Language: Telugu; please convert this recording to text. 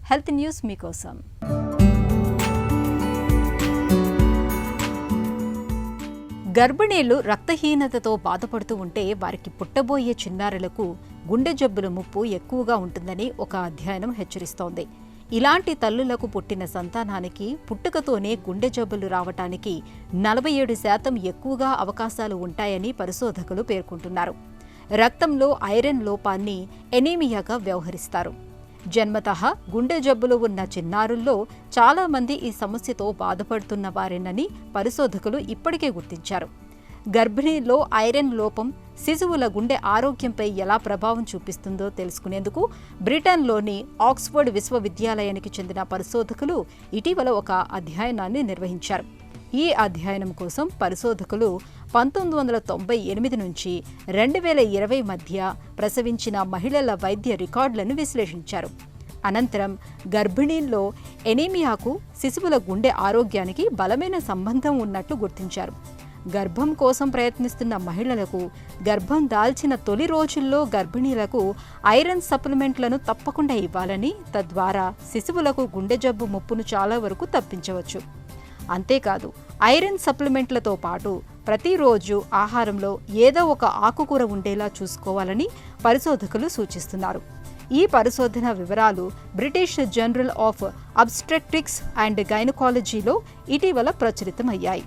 హెల్త్ న్యూస్ మీకోసం. గర్భిణీలు రక్తహీనతతో బాధపడుతూ ఉంటే వారికి పుట్టబోయే చిన్నారులకు గుండె జబ్బుల ముప్పు ఎక్కువగా ఉంటుందని ఒక అధ్యయనం హెచ్చరిస్తోంది. ఇలాంటి తల్లులకు పుట్టిన సంతానానికి పుట్టుకతోనే గుండె జబ్బులు రావటానికి 47% ఎక్కువగా అవకాశాలు ఉంటాయని పరిశోధకులు పేర్కొంటున్నారు. రక్తంలో ఐరన్ లోపాన్ని ఎనీమియాగా వ్యవహరిస్తారు. జన్మతః గుండె జబ్బులు ఉన్న చిన్నారుల్లో చాలామంది ఈ సమస్యతో బాధపడుతున్న వారేనని పరిశోధకులు ఇప్పటికే గుర్తించారు. గర్భిణీల్లో ఐరన్ లోపం శిశువుల గుండె ఆరోగ్యంపై ఎలా ప్రభావం చూపిస్తుందో తెలుసుకునేందుకు బ్రిటన్లోని ఆక్స్ఫర్డ్ విశ్వవిద్యాలయానికి చెందిన పరిశోధకులు ఇటీవల ఒక అధ్యయనాన్ని నిర్వహించారు. ఈ అధ్యయనం కోసం పరిశోధకులు 1998 నుంచి 2020 మధ్య ప్రసవించిన మహిళల వైద్య రికార్డులను విశ్లేషించారు. అనంతరం గర్భిణీల్లో ఎనీమియాకు శిశువుల గుండె ఆరోగ్యానికి బలమైన సంబంధం ఉన్నట్లు గుర్తించారు. గర్భం కోసం ప్రయత్నిస్తున్న మహిళలకు గర్భం దాల్చిన తొలి రోజుల్లో గర్భిణీలకు ఐరన్ సప్లిమెంట్లను తప్పకుండా ఇవ్వాలని, తద్వారా శిశువులకు గుండె జబ్బు ముప్పును చాలా వరకు తప్పించవచ్చు. అంతేకాదు, ఐరన్ సప్లిమెంట్లతో పాటు ప్రతిరోజు ఆహారంలో ఏదో ఒక ఆకుకూర ఉండేలా చూసుకోవాలని పరిశోధకులు సూచిస్తున్నారు. ఈ పరిశోధన వివరాలు బ్రిటిష్ జర్నల్ ఆఫ్ అబ్స్ట్రెక్టిక్స్ అండ్ గైనకాలజీలో ఇటీవల ప్రచురితమయ్యాయి.